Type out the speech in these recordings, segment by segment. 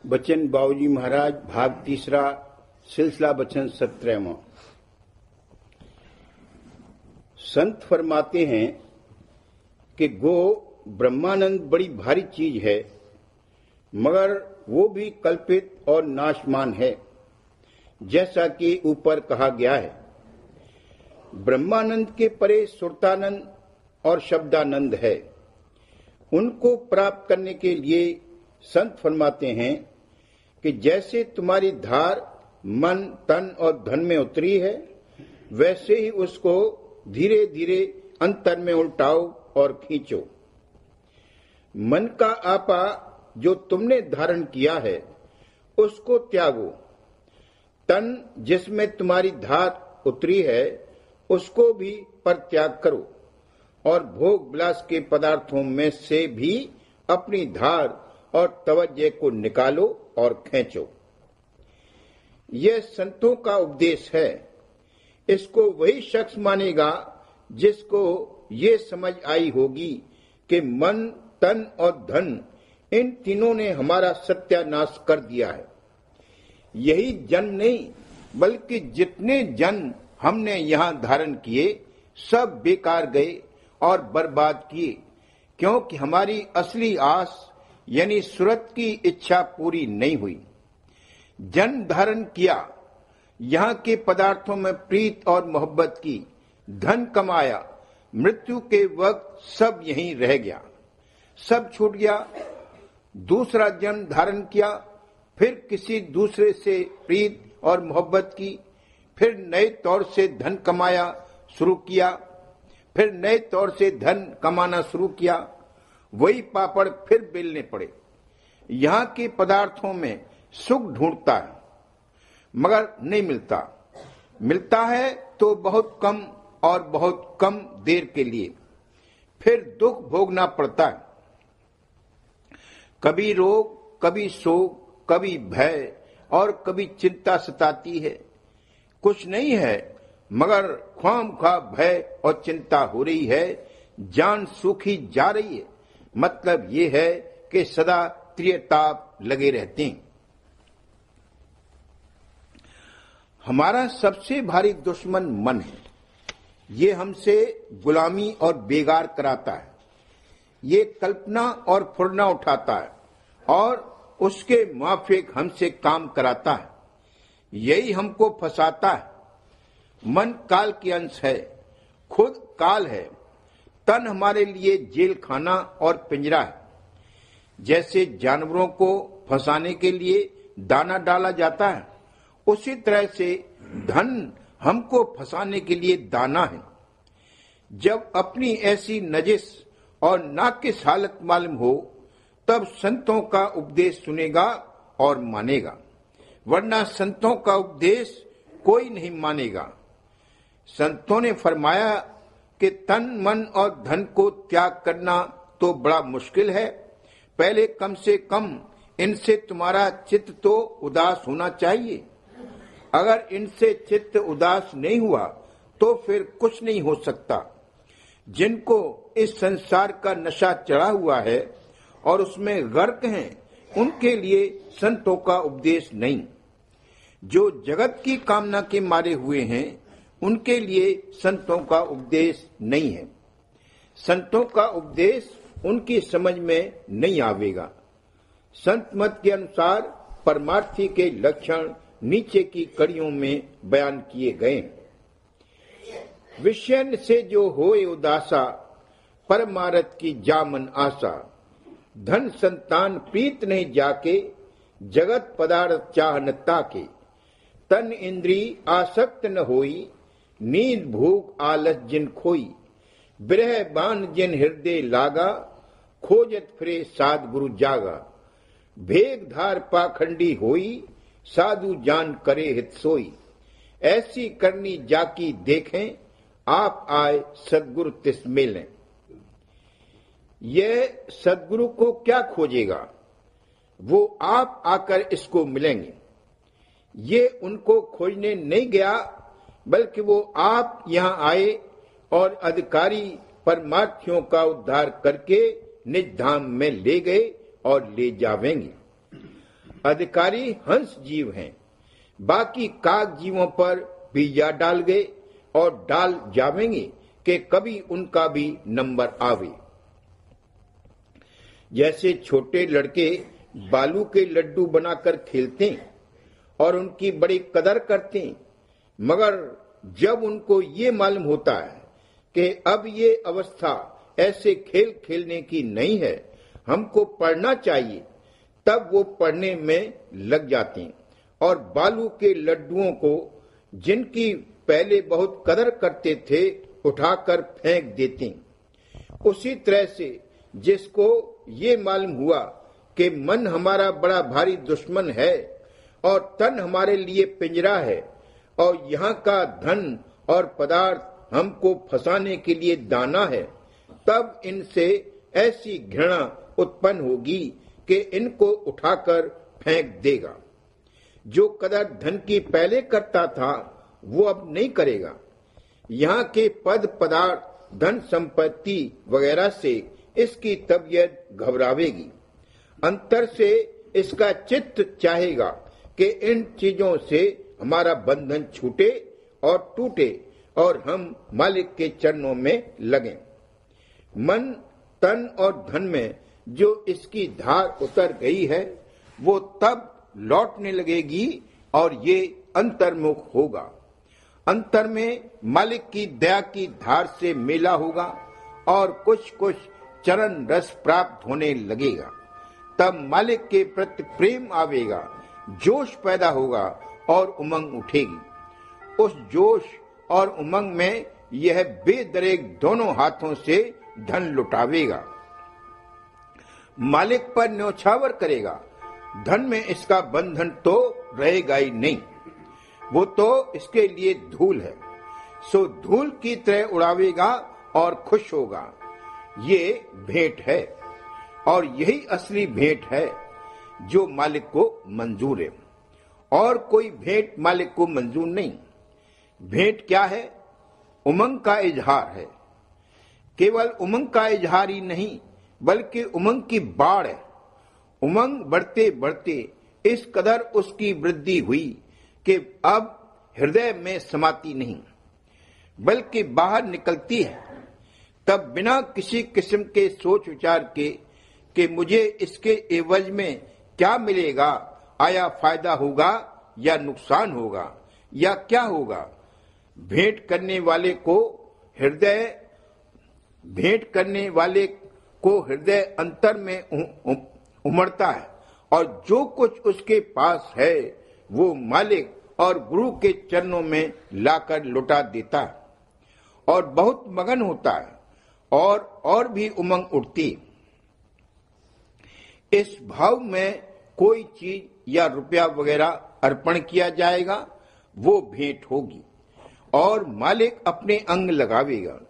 बचन बाबूजी महाराज भाग तीसरा सिलसिला बचन 17वां। संत फरमाते हैं कि गो ब्रह्मानंद बड़ी भारी चीज है, मगर वो भी कल्पित और नाशमान है, जैसा कि ऊपर कहा गया है। ब्रह्मानंद के परे सुरतानंद और शब्दानंद है। उनको प्राप्त करने के लिए संत फरमाते हैं कि जैसे तुम्हारी धार मन, तन और धन में उतरी है, वैसे ही उसको धीरे धीरे अंतर में उल्टाओ और खींचो। मन का आपा जो तुमने धारण किया है उसको त्यागो। तन जिसमें तुम्हारी धार उतरी है उसको भी परित्याग करो, और भोग विलास के पदार्थों में से भी अपनी धार और तवज्जो को निकालो और खींचो। यह संतों का उपदेश है। इसको वही शख्स मानेगा जिसको ये समझ आई होगी कि मन, तन और धन इन तीनों ने हमारा सत्यानाश कर दिया है। यही जन नहीं, बल्कि जितने जन हमने यहाँ धारण किए सब बेकार गए और बर्बाद किए, क्योंकि हमारी असली आस यानी सुरत की इच्छा पूरी नहीं हुई। जन धारण किया, यहाँ के पदार्थों में प्रीत और मोहब्बत की, धन कमाया, मृत्यु के वक्त सब यहीं रह गया, सब छूट गया। दूसरा जन्म धारण किया, फिर किसी दूसरे से प्रीत और मोहब्बत की, फिर नए तौर से धन कमाया शुरू किया, फिर नए तौर से धन कमाना शुरू किया। वही पापड़ फिर बेलने पड़े। यहाँ के पदार्थों में सुख ढूंढता है, मगर नहीं मिलता। मिलता है तो बहुत कम और बहुत कम देर के लिए, फिर दुख भोगना पड़ता है। कभी रोग, कभी शोक, कभी भय और कभी चिंता सताती है। कुछ नहीं है, मगर ख्वामख्वाह भय और चिंता हो रही है, जान सूखी जा रही है। मतलब ये है कि सदा त्रिताप लगे रहते हैं। हमारा सबसे भारी दुश्मन मन है। ये हमसे गुलामी और बेगार कराता है। ये कल्पना और फुरना उठाता है और उसके माफिक हमसे काम कराता है। यही हमको फंसाता है। मन काल के अंश है, खुद काल है। तन हमारे लिए जेल खाना और पिंजरा है। जैसे जानवरों को फंसाने के लिए दाना डाला जाता है, उसी तरह से धन हमको फंसाने के लिए दाना है। जब अपनी ऐसी नजिस और नाकिस हालत मालूम हो, तब संतों का उपदेश सुनेगा और मानेगा, वरना संतों का उपदेश कोई नहीं मानेगा। संतों ने फरमाया कि तन, मन और धन को त्याग करना तो बड़ा मुश्किल है। पहले कम से कम इनसे तुम्हारा चित्त तो उदास होना चाहिए। अगर इनसे चित्त उदास नहीं हुआ तो फिर कुछ नहीं हो सकता। जिनको इस संसार का नशा चढ़ा हुआ है और उसमें गर्क हैं, उनके लिए संतों का उपदेश नहीं। जो जगत की कामना के मारे हुए हैं, उनके लिए संतों का उपदेश नहीं है। संतों का उपदेश उनकी समझ में नहीं आवेगा। संत मत के अनुसार परमार्थी के लक्षण नीचे की कड़ियों में बयान किए गए। विषय से जो होए उदासा, परमारथ की जामन आशा। धन संतान प्रीत नहीं जाके, जगत पदार्थ चाह न ताके। तन इंद्री आसक्त न होई, नींद भूख आलस जिन खोई। बिरह बान जिन हृदय लागा, खोजत फिरे साध गुरु जागा। भेग धार पाखंडी होई, साधु जान करे हित सोई। ऐसी करनी जाकी देखें, आप आए सदगुरु तिस मिलें। यह सदगुरु को क्या खोजेगा, वो आप आकर इसको मिलेंगे। ये उनको खोजने नहीं गया, बल्कि वो आप यहाँ आए और अधिकारी परमार्थियों का उद्धार करके निज धाम में ले गए और ले जावेंगे। अधिकारी हंस जीव हैं, बाकी काग जीवों पर बीजा डाल गए और डाल जावेंगे कि कभी उनका भी नंबर आवे। जैसे छोटे लड़के बालू के लड्डू बनाकर खेलते हैं और उनकी बड़ी कदर करते हैं, मगर जब उनको ये मालूम होता है कि अब ये अवस्था ऐसे खेल खेलने की नहीं है, हमको पढ़ना चाहिए, तब वो पढ़ने में लग जाते हैं और बालू के लड्डुओं को जिनकी पहले बहुत कदर करते थे उठाकर फेंक देते हैं। उसी तरह से जिसको ये मालूम हुआ कि मन हमारा बड़ा भारी दुश्मन है और तन हमारे लिए पिंजरा है और यहाँ का धन और पदार्थ हमको फंसाने के लिए दाना है, तब इनसे ऐसी घृणा उत्पन्न होगी कि इनको उठाकर फेंक देगा। जो कदर धन की पहले करता था वो अब नहीं करेगा। यहाँ के पद पदार्थ, धन संपत्ति वगैरह से इसकी तबीयत घबरावेगी। अंतर से इसका चित्त चाहेगा कि इन चीजों से हमारा बंधन छूटे और टूटे और हम मालिक के चरणों में लगें। मन, तन और धन में जो इसकी धार उतर गई है वो तब लौटने लगेगी और ये अंतर्मुख होगा। अंतर में मालिक की दया की धार से मेला होगा और कुछ कुछ चरण रस प्राप्त होने लगेगा। तब मालिक के प्रति प्रेम आवेगा, जोश पैदा होगा और उमंग उठेगी। उस जोश और उमंग में यह बेदरेक दोनों हाथों से धन लुटावेगा, मालिक पर न्योछावर करेगा। धन में इसका बंधन तो रहेगा ही नहीं, वो तो इसके लिए धूल है, सो धूल की तरह उड़ावेगा और खुश होगा। ये भेंट है और यही असली भेंट है जो मालिक को मंजूर है, और कोई भेंट मालिक को मंजूर नहीं। भेंट क्या है? उमंग का इजहार है। केवल उमंग का इजहार ही नहीं बल्कि उमंग की बाढ़ है। उमंग बढ़ते बढ़ते इस कदर उसकी वृद्धि हुई कि अब हृदय में समाती नहीं बल्कि बाहर निकलती है। तब बिना किसी किस्म के सोच विचार के कि मुझे इसके एवज में क्या मिलेगा, आया फायदा होगा या नुकसान होगा या क्या होगा, भेंट करने वाले को हृदय अंतर में उमड़ता है और जो कुछ उसके पास है वो मालिक और गुरु के चरणों में लाकर लौटा देता है और बहुत मगन होता है और भी उमंग उठती। इस भाव में कोई चीज या रुपया वगैरह अर्पण किया जाएगा, वो भेंट होगी और मालिक अपने अंग लगावेगा।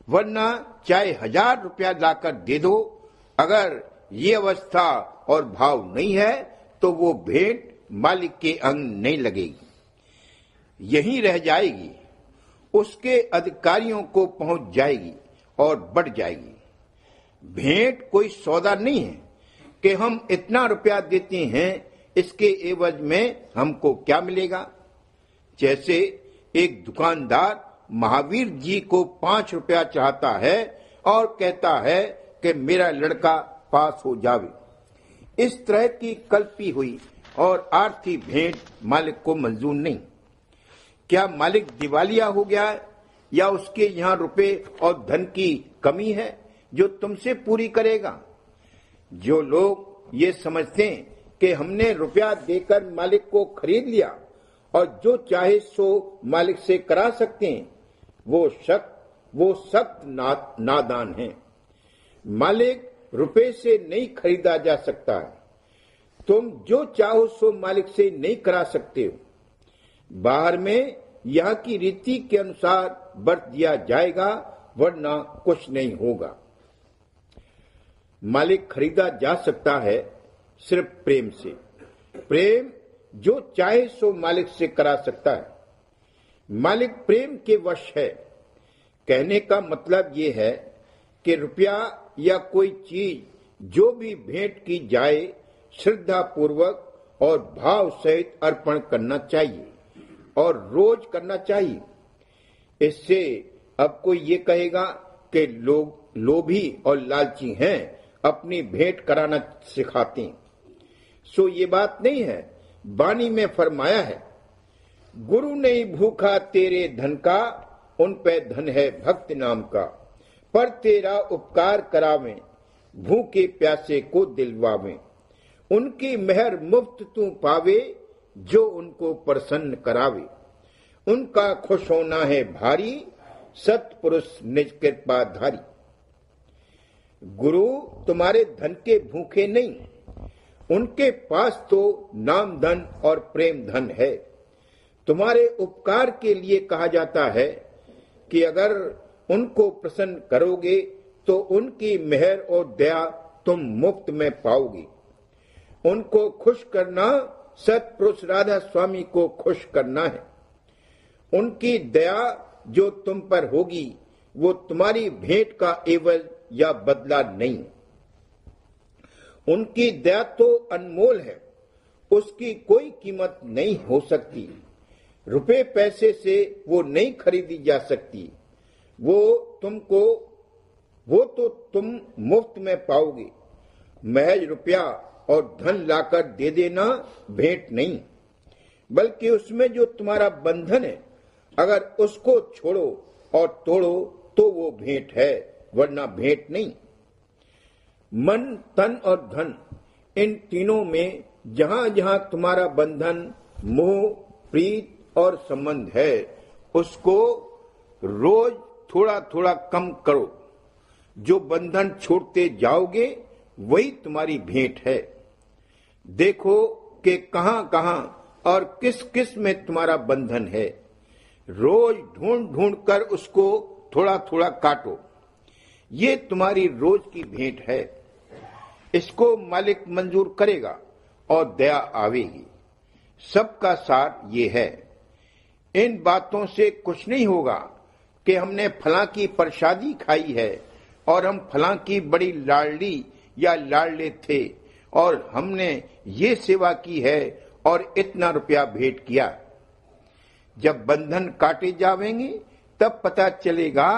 वरना चाहे 1000 रुपया लाकर दे दो, अगर ये अवस्था और भाव नहीं है तो वो भेंट मालिक के अंग नहीं लगेगी, यहीं रह जाएगी, उसके अधिकारियों को पहुंच जाएगी और बढ़ जाएगी। भेंट कोई सौदा नहीं है कि हम इतना रुपया देते हैं, इसके एवज में हमको क्या मिलेगा। जैसे एक दुकानदार महावीर जी को 5 रुपया चाहता है और कहता है कि मेरा लड़का पास हो जावे। इस तरह की कल्पी हुई और आरती भेंट मालिक को मंजूर नहीं। क्या मालिक दिवालिया हो गया है या उसके यहाँ रुपए और धन की कमी है जो तुमसे पूरी करेगा? जो लोग ये समझते हैं कि हमने रुपया देकर मालिक को खरीद लिया और जो चाहे सो मालिक से करा सकते हैं, वो सख्त नादान है। मालिक रुपए से नहीं खरीदा जा सकता है। तुम जो चाहो सो मालिक से नहीं करा सकते हो। बाहर में यहाँ की रीति के अनुसार बरत दिया जाएगा, वरना कुछ नहीं होगा। मालिक खरीदा जा सकता है सिर्फ प्रेम से। प्रेम जो चाहे सो मालिक से करा सकता है। मालिक प्रेम के वश है। कहने का मतलब ये है कि रुपया या कोई चीज जो भी भेंट की जाए श्रद्धा पूर्वक और भाव सहित अर्पण करना चाहिए और रोज करना चाहिए। इससे अब कोई ये कहेगा कि लोग लोभी और लालची हैं, अपनी भेंट कराना सिखाते हैं। सो ये बात नहीं है। वाणी में फरमाया है, गुरु नहीं भूखा तेरे धन का, उन पे धन है भक्त नाम का। पर तेरा उपकार करावे, भूखे प्यासे को दिलवावे। उनकी मेहर मुफ्त तू पावे, जो उनको प्रसन्न करावे। उनका खुश होना है भारी, सत्पुरुष निज कृपाधारी। गुरु तुम्हारे धन के भूखे नहीं, उनके पास तो नाम धन और प्रेम धन है। तुम्हारे उपकार के लिए कहा जाता है कि अगर उनको प्रसन्न करोगे तो उनकी मेहर और दया तुम मुफ्त में पाओगे। उनको खुश करना सत्पुरुष राधा स्वामी को खुश करना है। उनकी दया जो तुम पर होगी वो तुम्हारी भेंट का एवज या बदला नहीं। उनकी दया तो अनमोल है, उसकी कोई कीमत नहीं हो सकती। रुपए पैसे से वो नहीं खरीदी जा सकती। वो तो तुम मुफ्त में पाओगे। महज रुपया और धन लाकर दे देना भेंट नहीं, बल्कि उसमें जो तुम्हारा बंधन है, अगर उसको छोड़ो और तोड़ो तो वो भेंट है, वरना भेंट नहीं। मन, तन और धन, इन तीनों में जहां जहां तुम्हारा बंधन, मोह, प्रीत और संबंध है, उसको रोज थोड़ा थोड़ा कम करो। जो बंधन छोड़ते जाओगे वही तुम्हारी भेंट है। देखो कि कहां कहां और किस किस में तुम्हारा बंधन है। रोज ढूंढ ढूंढ कर उसको थोड़ा थोड़ा काटो। ये तुम्हारी रोज की भेंट है। इसको मालिक मंजूर करेगा और दया आवेगी। सबका सार ये है। इन बातों से कुछ नहीं होगा कि हमने फलां की प्रसादी खाई है और हम फलां की बड़ी लाडली या लाडले थे और हमने ये सेवा की है और इतना रुपया भेंट किया। जब बंधन काटे जावेंगे तब पता चलेगा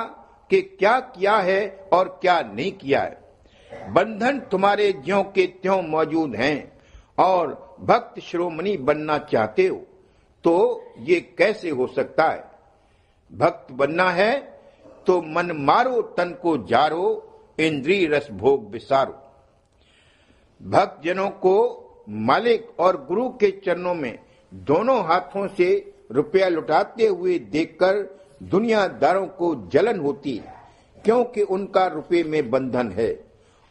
कि क्या किया है और क्या नहीं किया है। बंधन तुम्हारे ज्यों के त्यों मौजूद हैं और भक्त शिरोमणि बनना चाहते हो तो ये कैसे हो सकता है। भक्त बनना है तो मन मारो, तन को जारो, इंद्रिय रस भोग विसारो। भक्त जनों को मालिक और गुरु के चरणों में दोनों हाथों से रुपया लुटाते हुए देखकर दुनियादारों को जलन होती है, क्योंकि उनका रुपये में बंधन है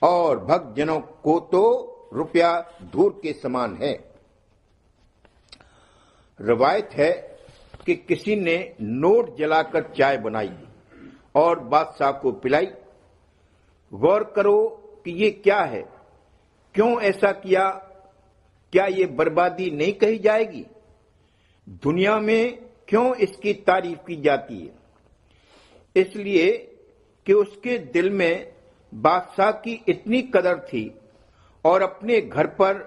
और भक्त जनों को तो रुपया धूल के समान है। रवायत है कि किसी ने नोट जलाकर चाय बनाई और बादशाह को पिलाई। गौर करो कि ये क्या है, क्यों ऐसा किया। क्या ये बर्बादी नहीं कही जाएगी। दुनिया में क्यों इसकी तारीफ की जाती है। इसलिए कि उसके दिल में बादशाह की इतनी कदर थी और अपने घर पर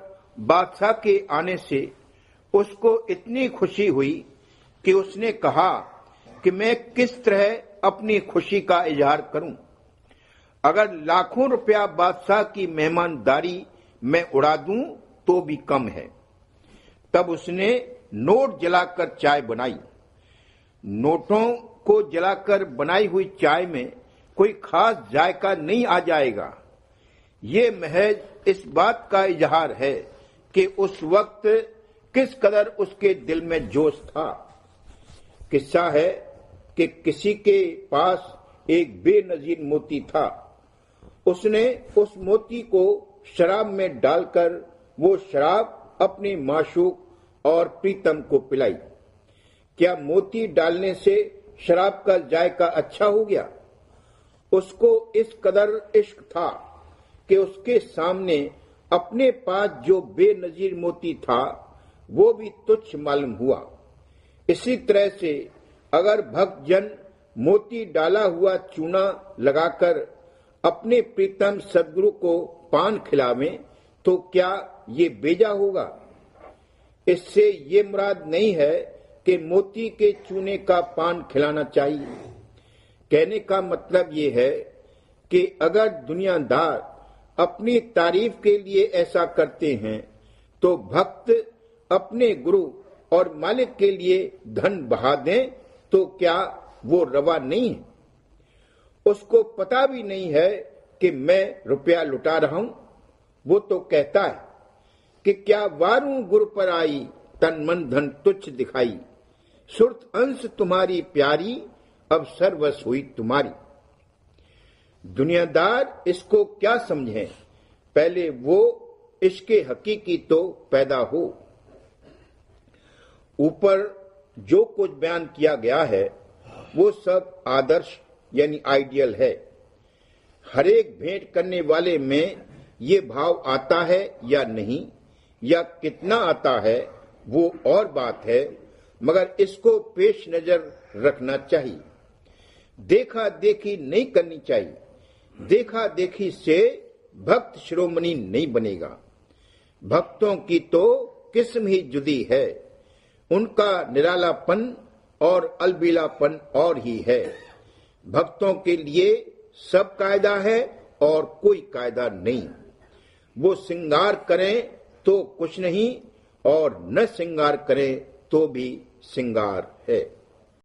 बादशाह के आने से उसको इतनी खुशी हुई कि उसने कहा कि मैं किस तरह अपनी खुशी का इजहार करूं। अगर लाखों रुपया बादशाह की मेहमानदारी में उड़ा दूं तो भी कम है। तब उसने नोट जलाकर चाय बनाई। नोटों को जलाकर बनाई हुई चाय में कोई खास जायका नहीं आ जाएगा। ये महज इस बात का इजहार है कि उस वक्त किस कदर उसके दिल में जोश था। किस्सा है कि किसी के पास एक बेनजीर मोती था। उसने उस मोती को शराब में डालकर वो शराब अपनी माशूक और प्रीतम को पिलाई। क्या मोती डालने से शराब का जायका अच्छा हो गया। उसको इस कदर इश्क था कि उसके सामने अपने पास जो बेनजीर मोती था वो भी तुच्छ मालूम हुआ। इसी तरह से अगर भक्त जन मोती डाला हुआ चूना लगाकर अपने प्रीतम सदगुरु को पान खिलावें तो क्या ये बेजा होगा। इससे ये मुराद नहीं है कि मोती के चूने का पान खिलाना चाहिए। कहने का मतलब ये है कि अगर दुनियादार अपनी तारीफ के लिए ऐसा करते हैं तो भक्त अपने गुरु और मालिक के लिए धन बहा दें तो क्या वो रवा नहीं है? उसको पता भी नहीं है कि मैं रुपया लुटा रहा हूं। वो तो कहता है कि क्या वारू गुरु पर आई, तन मन धन तुच्छ दिखाई, सुरत अंश तुम्हारी प्यारी, अब सर्वस हुई तुम्हारी। दुनियादार इसको क्या समझें, पहले वो इसके हकीकी तो पैदा हो। ऊपर जो कुछ बयान किया गया है वो सब आदर्श यानी आइडियल है। हर एक भेंट करने वाले में ये भाव आता है या नहीं, या कितना आता है वो और बात है, मगर इसको पेश नजर रखना चाहिए। देखा देखी नहीं करनी चाहिए। देखा देखी से भक्त शिरोमणि नहीं बनेगा। भक्तों की तो किस्म ही जुदी है, उनका निरालापन और अलबेलापन और ही है। भक्तों के लिए सब कायदा है और कोई कायदा नहीं। वो श्रृंगार करें तो कुछ नहीं, और न श्रृंगार करें तो भी श्रृंगार है।